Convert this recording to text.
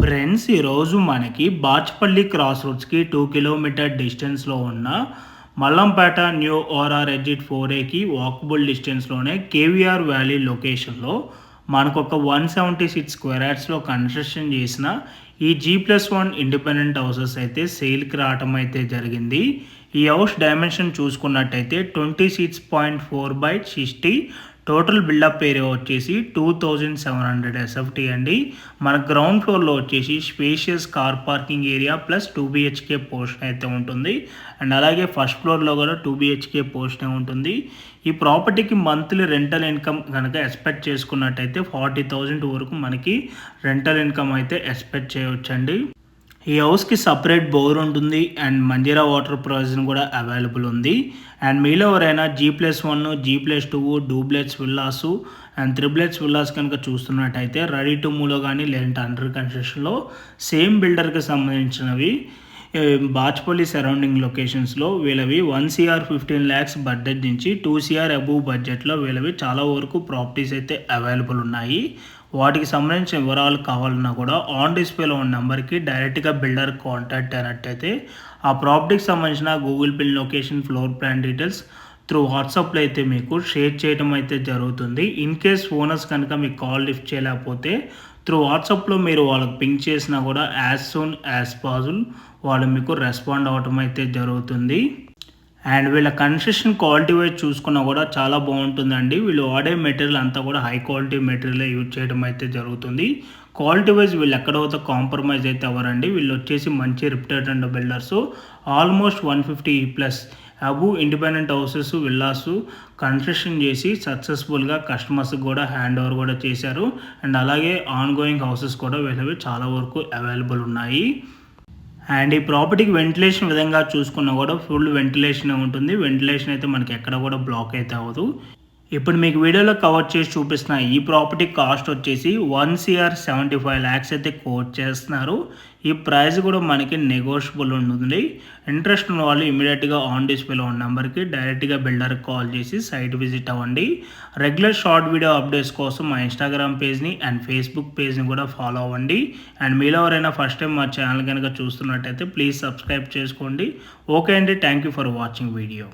Friends ఈరోజు మనకి Bachupally cross రోడ్స్కి 2 kilometre డిస్టెన్స్లో ఉన్న మల్లంపేట న్యూ ఓఆర్ఆర్ ఎగ్జిట్ 4Aకి వాకబుల్ డిస్టెన్స్లోనే కేవీఆర్ వ్యాలీ లొకేషన్లో మనకు ఒక 176 స్క్వేర్ యార్డ్స్లో కన్స్ట్రక్షన్ చేసిన ఈ G+1 ఇండిపెండెంట్ హౌసెస్ అయితే సేల్కి రావటం అయితే జరిగింది. ఈ హౌస్ డైమెన్షన్ చూసుకున్నట్టయితే 26.4/60, టోటల్ బిల్డప్ ఏరియా వచ్చేసి 2700 SFT అండి. మన గ్రౌండ్ ఫ్లోర్లో వచ్చేసి spacious car parking area plus 2 BHK portion అయితే ఉంటుంది. అండ్ అలాగే ఫస్ట్ ఫ్లోర్లో కూడా 2 BHK పోర్షన్ ఉంటుంది. ఈ ప్రాపర్టీకి మంత్లీ రెంటల్ ఇన్కమ్ కనుక ఎక్స్పెక్ట్ చేసుకున్నట్టయితే 40,000 వరకు మనకి రెంటల్ ఇన్కమ్ అయితే ఎక్స్పెక్ట్ చేయవచ్చండి. ఈ హౌస్కి సపరేట్ బోర్ ఉంటుంది అండ్ మంజీరా వాటర్ ప్రొవిజన్ కూడా అవైలబుల్ ఉంది. అండ్ మీలో ఎవరైనా G+1, G+2 duplex villas and triplex villas కనుక చూస్తున్నట్టయితే రెడీ టు మూవ్లో కానీ లేదంటే అండర్ కన్స్ట్రక్షన్లో సేమ్ బిల్డర్కి సంబంధించినవి బాచ్పల్లి సరౌండింగ్ లొకేషన్స్లో వీళ్ళవి 1 CR 15 lakhs బడ్జెట్ నుంచి 2 CR అబోవ్ బడ్జెట్లో వీళ్ళవి చాలా వరకు ప్రాపర్టీస్ అయితే అవైలబుల్ ఉన్నాయి. వాటికి సంబంధించిన వివరాలు కావాలన్నా కూడా ఆన్ డిస్ప్లేలో ఉన్న నెంబర్కి డైరెక్ట్గా బిల్డర్ కాంటాక్ట్ అయినట్టయితే ఆ ప్రాపర్టీకి సంబంధించిన Google pin location, floor plan details through వాట్సాప్లో అయితే మీకు షేర్ చేయడం అయితే జరుగుతుంది. ఇన్ కేస్ ఓనర్స్ కనుక మీకు కాల్ లిఫ్ట్ చేయలేకపోతే త్రూ వాట్సాప్లో మీరు వాళ్ళకి పింక్ చేసినా కూడా యాజ్ సూన్ యాజ్ పాసిబుల్ వాళ్ళు మీకు రెస్పాండ్ అవ్వటం అయితే జరుగుతుంది. అండ్ వీళ్ళ కన్స్ట్రక్షన్ క్వాలిటీ వైజ్ చూసుకున్నా కూడా చాలా బాగుంటుందండి. వీళ్ళు వాడే మెటీరియల్ అంతా కూడా హై క్వాలిటీ మెటీరియల్ యూజ్ చేయడం అయితే జరుగుతుంది. క్వాలిటీ వైజ్ వీళ్ళు ఎక్కడైతే కాంప్రమైజ్ అయితే అవ్వరండి. వీళ్ళు వచ్చేసి మంచి reputed and builders almost 150+ above independent houses villas construction చేసి సక్సెస్ఫుల్గా కస్టమర్స్కి కూడా హ్యాండ్ ఓవర్ కూడా చేశారు. అండ్ అలాగే ఆన్ గోయింగ్ హౌసెస్ కూడా వీళ్ళవి చాలా వరకు అవైలబుల్ ఉన్నాయి. అండ్ ఈ ప్రాపర్టీకి వెంటిలేషన్ విధంగా చూసుకున్నా కూడా ఫుల్ వెంటిలేషన్ ఉంటుంది. వెంటిలేషన్ అయితే మనకి ఎక్కడ కూడా బ్లాక్ అయితే అవ్వదు. ఇప్పుడు మీకు వీడియోలో కవర్ చేసి చూపిస్తున్న ఈ ప్రాపర్టీ కాస్ట్ వచ్చేసి 1 CR 75 lakhs అయితే కోట్ చేస్తున్నారు. ఈ ప్రైస్ కూడా మనకి నెగోషియబుల్ ఉంటుంది. ఇంట్రెస్ట్ ఉన్న వాళ్ళు ఇమీడియట్గా ఆన్ డిస్ప్లేలో ఉన్న నెంబర్కి డైరెక్ట్గా బిల్డర్కి కాల్ చేసి సైట్ విజిట్ అవ్వండి. రెగ్యులర్ షార్ట్ వీడియో అప్డేట్స్ కోసం మా ఇన్స్టాగ్రామ్ పేజ్ని అండ్ ఫేస్బుక్ పేజ్ని కూడా ఫాలో అవ్వండి. అండ్ మీలో ఎవరైనా ఫస్ట్ టైం మా ఛానల్ కనుక చూస్తున్నట్టయితే ప్లీజ్ సబ్స్క్రైబ్ చేసుకోండి. ఓకే అండి, thank you for watching video.